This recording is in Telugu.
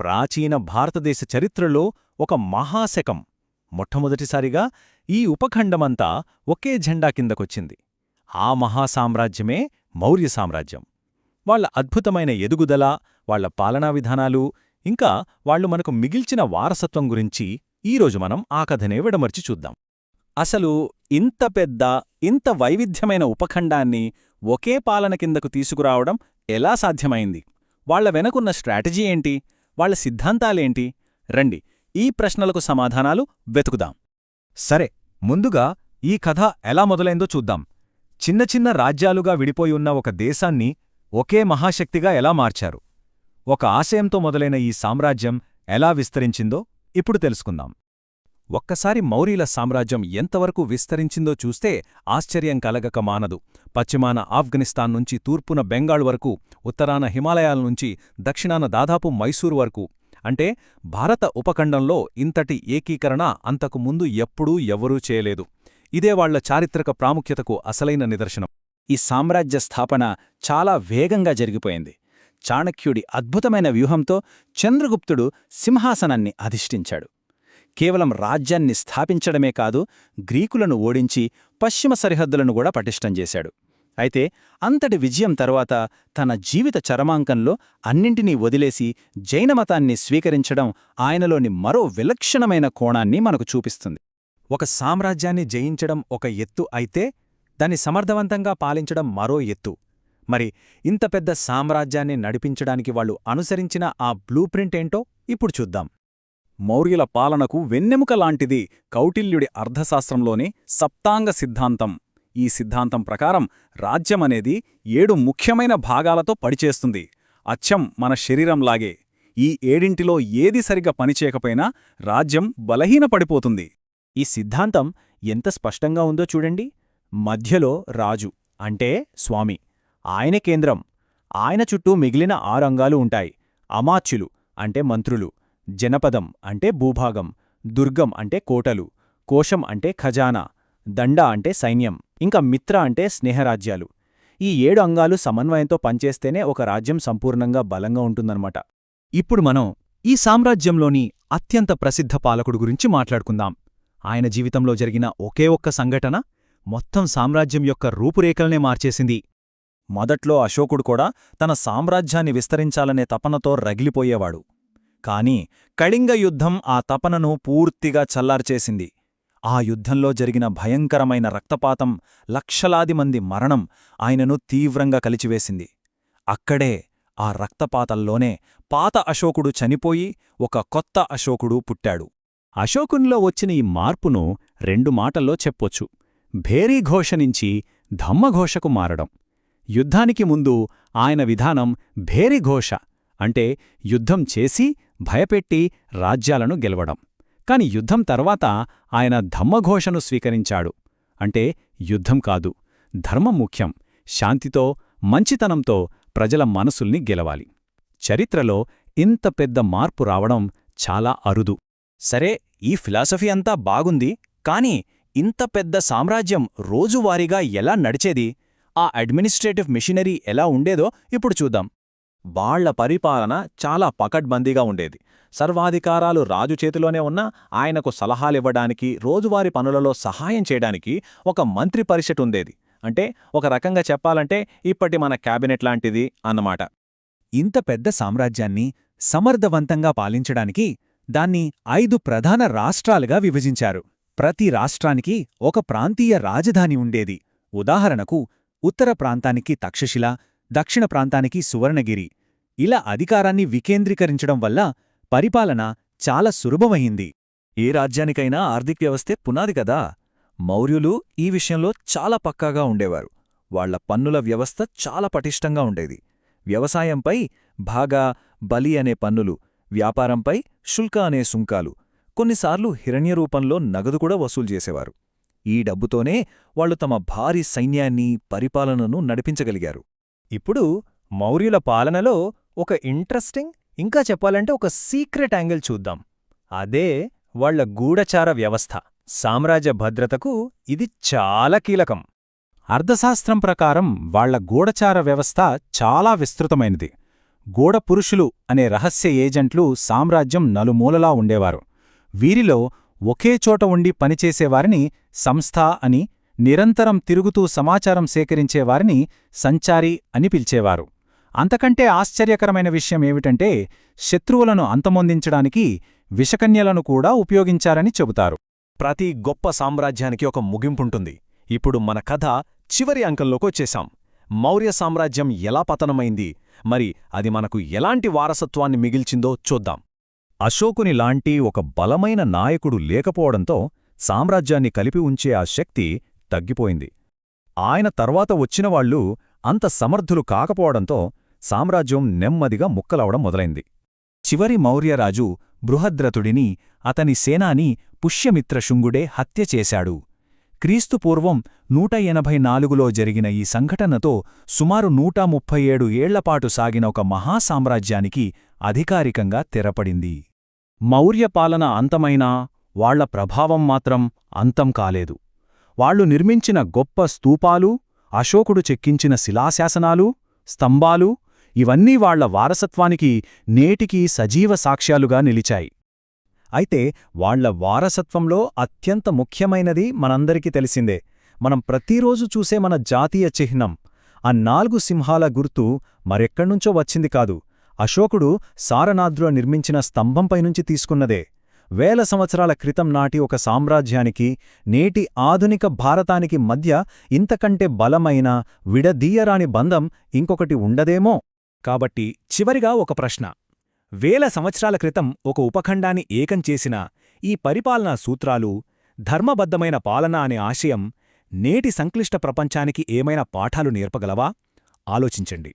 ప్రాచీన భారతదేశ చరిత్రలో ఒక మహాశకం. మొట్టమొదటిసారిగా ఈ ఉపఖండమంతా ఒకే జెండా కిందకొచ్చింది. ఆ మహాసామ్రాజ్యమే మౌర్య సామ్రాజ్యం. వాళ్ల అద్భుతమైన ఎదుగుదల, వాళ్ల పాలనా విధానాలు, ఇంకా వాళ్లు మనకు మిగిల్చిన వారసత్వం గురించి ఈరోజు మనం ఆ కథనే విడమర్చి చూద్దాం. అసలు ఇంత పెద్ద, ఇంత వైవిధ్యమైన ఉపఖండాన్ని ఒకే పాలన కిందకు తీసుకురావడం ఎలా సాధ్యమైంది? వాళ్ల వెనకున్న స్ట్రాటజీ ఏంటి? వాళ్ల సిద్ధాంతాలేంటి? రండి, ఈ ప్రశ్నలకు సమాధానాలు వెతుకుదాం. సరే, ముందుగా ఈ కథ ఎలా మొదలైందో చూద్దాం. చిన్న చిన్న రాజ్యాలుగా విడిపోయి ఉన్న ఒక దేశాన్ని ఒకే మహాశక్తిగా ఎలా మార్చారు? ఒక ఆశయంతో మొదలైన ఈ సామ్రాజ్యం ఎలా విస్తరించిందో ఇప్పుడు తెలుసుకుందాం. ఒక్కసారి మౌర్యుల సామ్రాజ్యం ఎంతవరకు విస్తరించిందో చూస్తే ఆశ్చర్యం కలగక మానదు. పశ్చిమాన ఆఫ్ఘనిస్తాన్ నుంచి తూర్పున బెంగాల్ వరకు, ఉత్తరాన హిమాలయాల నుంచి దక్షిణాన దాదాపు మైసూరు వరకు. అంటే భారత ఉపఖండంలో ఇంతటి ఏకీకరణ అంతకు ముందు ఎప్పుడూ ఎవరూ చేయలేదు. ఇదే వాళ్ల చారిత్రక ప్రాముఖ్యతకు అసలైన నిదర్శనం. ఈ సామ్రాజ్య స్థాపన చాలా వేగంగా జరిగిపోయింది. చాణక్యుడి అద్భుతమైన వ్యూహంతో చంద్రగుప్తుడు సింహాసనాన్ని అధిష్ఠించాడు. కేవలం రాజ్యాన్ని స్థాపించడమే కాదు, గ్రీకులను ఓడించి పశ్చిమ సరిహద్దులను కూడా పటిష్టం చేశాడు. అయితే అంతటి విజయం తరువాత తన జీవిత చరమాంకంలో అన్నింటినీ వదిలేసి జైనమతాన్ని స్వీకరించడం ఆయనలోని మరో విలక్షణమైన కోణాన్ని మనకు చూపిస్తుంది. ఒక సామ్రాజ్యాన్ని జయించడం ఒక ఎత్తు అయితే, దాన్ని సమర్థవంతంగా పాలించడం మరో ఎత్తు. మరి ఇంత పెద్ద సామ్రాజ్యాన్ని నడిపించడానికి వాళ్లు అనుసరించిన ఆ బ్లూప్రింట్ ఏంటో ఇప్పుడు చూద్దాం. మౌర్యుల పాలనకు వెన్నెముక లాంటిది కౌటిల్యుడి అర్థశాస్త్రంలోని సప్తాంగ సిద్ధాంతం. ఈ సిద్ధాంతం ప్రకారం రాజ్యమనేది 7 ముఖ్యమైన భాగాలతో పడిచేస్తుంది. అచ్చం మన శరీరంలాగే. ఈ 7 ఏది సరిగా పనిచేయకపోయినా రాజ్యం బలహీనపడిపోతుంది. ఈ సిద్ధాంతం ఎంత స్పష్టంగా ఉందో చూడండి. మధ్యలో రాజు అంటే స్వామి, ఆయనే కేంద్రం. ఆయన చుట్టూ మిగిలిన 6 అంగాలు ఉంటాయి. అమాత్యులు అంటే మంత్రులు, జనపదం అంటే భూభాగం, దుర్గం అంటే కోటలు, కోశం అంటే ఖజానా, దండ అంటే సైన్యం, ఇంకా మిత్ర అంటే స్నేహరాజ్యాలు. ఈ 7 అంగాలు సమన్వయంతో పనిచేస్తేనే ఒక రాజ్యం సంపూర్ణంగా బలంగా ఉంటుందన్నమాట. ఇప్పుడు మనం ఈ సామ్రాజ్యంలోని అత్యంత ప్రసిద్ధ పాలకుడు గురించి మాట్లాడుకుందాం. ఆయన జీవితంలో జరిగిన ఒకే ఒక్క సంఘటన మొత్తం సామ్రాజ్యం యొక్క రూపురేఖల్నే మార్చేసింది. మొదట్లో అశోకుడు కూడా తన సామ్రాజ్యాన్ని విస్తరించాలనే తపనతో రగిలిపోయేవాడు. కాని కళింగ యుద్ధం ఆ తపనను పూర్తిగా చల్లార్చేసింది. ఆ యుద్ధంలో జరిగిన భయంకరమైన రక్తపాతం, లక్షలాది మంది మరణం ఆయనను తీవ్రంగా కలిచివేసింది. అక్కడే, ఆ రక్తపాతంలోనే పాత అశోకుడు చనిపోయి ఒక కొత్త అశోకుడు పుట్టాడు. అశోకునిలో వచ్చిన ఈ మార్పును 2 మాటల్లో చెప్పొచ్చు. భేరీఘోష నుంచి ధమ్మఘోషకు మారడం. యుద్ధానికి ముందు ఆయన విధానం భేరీఘోష అంటే యుద్ధం చేసి భయపెట్టి రాజ్యాలను గెలవడం. కాని యుద్ధం తర్వాత ఆయన ధమ్మఘోషను స్వీకరించాడు. అంటే యుద్ధం కాదు, ధర్మం ముఖ్యం, శాంతితో, మంచితనంతో ప్రజల మనసుల్ని గెలవాలి. చరిత్రలో ఇంత పెద్ద మార్పు రావడం చాలా అరుదు. సరే, ఈ ఫిలాసఫీ అంతా బాగుంది. కాని ఇంత పెద్ద సామ్రాజ్యం రోజువారీగా ఎలా నడిచేది? ఆ అడ్మినిస్ట్రేటివ్ మిషనరీ ఎలా ఉండేదో ఇప్పుడు చూద్దాం. వాళ్ల పరిపాలన చాలా పకడ్బందీగా ఉండేది. సర్వాధికారాలు రాజు చేతిలోనే ఉన్నా ఆయనకు సలహాలివ్వడానికి, రోజువారీ పనులలో సహాయం చేయడానికి ఒక మంత్రి పరిషత్ ఉండేది. అంటే ఒక రకంగా చెప్పాలంటే ఇప్పటి మన క్యాబినెట్ లాంటిది అన్నమాట. ఇంత పెద్ద సామ్రాజ్యాన్ని సమర్థవంతంగా పాలించడానికి దాన్ని 5 ప్రధాన రాష్ట్రాలుగా విభజించారు. ప్రతి రాష్ట్రానికి ఒక ప్రాంతీయ రాజధాని ఉండేది. ఉదాహరణకు ఉత్తర ప్రాంతానికి తక్షశిల, దక్షిణ ప్రాంతానికి సువర్ణగిరి. ఇలా అధికారాన్ని వికేంద్రీకరించడం వల్ల పరిపాలన చాలా సులభమైంది. ఏ రాజ్యానికైనా ఆర్థిక వ్యవస్థే పునాది కదా. మౌర్యులు ఈ విషయంలో చాలా పక్కాగా ఉండేవారు. వాళ్ల పన్నుల వ్యవస్థ చాలా పటిష్టంగా ఉండేది. వ్యవసాయంపై భాగా, బలి అనే పన్నులు, వ్యాపారంపై శుల్క అనే సుంకాలు, కొన్నిసార్లు హిరణ్యరూపంలో నగదు కూడా వసూలు చేసేవారు. ఈ డబ్బుతోనే వాళ్లు తమ భారీ సైన్యాన్ని, పరిపాలనను నడిపించగలిగారు. ఇప్పుడు మౌర్యుల పాలనలో ఒక ఇంట్రెస్టింగ్, ఇంకా చెప్పాలంటే ఒక సీక్రెట్ యాంగిల్ చూద్దాం. అదే వాళ్ల గూఢచార వ్యవస్థ. సామ్రాజ్య భద్రతకు ఇది చాలా కీలకం. అర్థశాస్త్రం ప్రకారం వాళ్ల గూఢచార వ్యవస్థ చాలా విస్తృతమైనది. గూఢపురుషులు అనే రహస్య ఏజెంట్లు సామ్రాజ్యం నలుమూలలా ఉండేవారు. వీరిలో ఒకే చోట ఉండి పనిచేసేవారిని సంస్థ అని, నిరంతరం తిరుగుతూ సమాచారం సేకరించేవారిని సంచారి అని పిలిచేవారు. అంతకంటే ఆశ్చర్యకరమైన విషయమేమిటంటే శత్రువులను అంతమొందించడానికి విషకన్యలను కూడా ఉపయోగించారని చెబుతారు. ప్రతి గొప్ప సామ్రాజ్యానికి ఒక ముగింపుంటుంది. ఇప్పుడు మన కథ చివరి అంకంలోకొచ్చేశాం. మౌర్య సామ్రాజ్యం ఎలా పతనమైంది, మరి అది మనకు ఎలాంటి వారసత్వాన్ని మిగిల్చిందో చూద్దాం. అశోకుని లాంటి ఒక బలమైన నాయకుడు లేకపోవడంతో సామ్రాజ్యాన్ని కలిపి ఉంచే ఆ శక్తి తగ్గిపోయింది. ఆయన తర్వాత వచ్చినవాళ్లు అంత సమర్థులు కాకపోవడంతో సామ్రాజ్యం నెమ్మదిగా ముక్కలవడం మొదలైంది. చివరి మౌర్యరాజు బృహద్రథుడిని అతని సేనాని పుష్యమిత్రశుంగుడే హత్యచేశాడు. క్రీస్తుపూర్వం 184లో జరిగిన ఈ సంఘటనతో సుమారు 137 ఏళ్లపాటు సాగిన ఒక మహాసామ్రాజ్యానికి అధికారికంగా తెరపడింది. మౌర్య పాలన అంతమైనా వాళ్ల ప్రభావం మాత్రం అంతం కాలేదు. వాళ్లు నిర్మించిన గొప్ప స్తూపాలు, అశోకుడు చెక్కించిన శిలాశాసనాలు, స్తంభాలు ఇవన్నీ వాళ్ల వారసత్వానికి నేటికీ సజీవ సాక్ష్యాలుగా నిలిచాయి. అయితే వాళ్ల వారసత్వంలో అత్యంత ముఖ్యమైనది మనందరికీ తెలిసిందే. మనం ప్రతిరోజు చూసే మన జాతీయ చిహ్నం, ఆ 4 సింహాల గుర్తు మరెక్కడ్నుంచో వచ్చింది కాదు. అశోకుడు సారనాథ్లో నిర్మించిన స్తంభంపైనుంచి తీసుకున్నదే. వేల సంవత్సరాల క్రితం నాటి ఒక సామ్రాజ్యానికి, నేటి ఆధునిక భారతానికి మధ్య ఇంతకంటే బలమైన, విడదీయరాని బంధం ఇంకొకటి ఉండదేమో. కాబట్టి చివరిగా ఒక ప్రశ్న. వేల సంవత్సరాల క్రితం ఒక ఉపఖండాన్ని ఏకం చేసిన ఈ పరిపాలనా సూత్రాలు, ధర్మబద్ధమైన పాలన అనే ఆశయం నేటి సంక్లిష్ట ప్రపంచానికి ఏమైనా పాఠాలు నేర్పగలవా? ఆలోచించండి.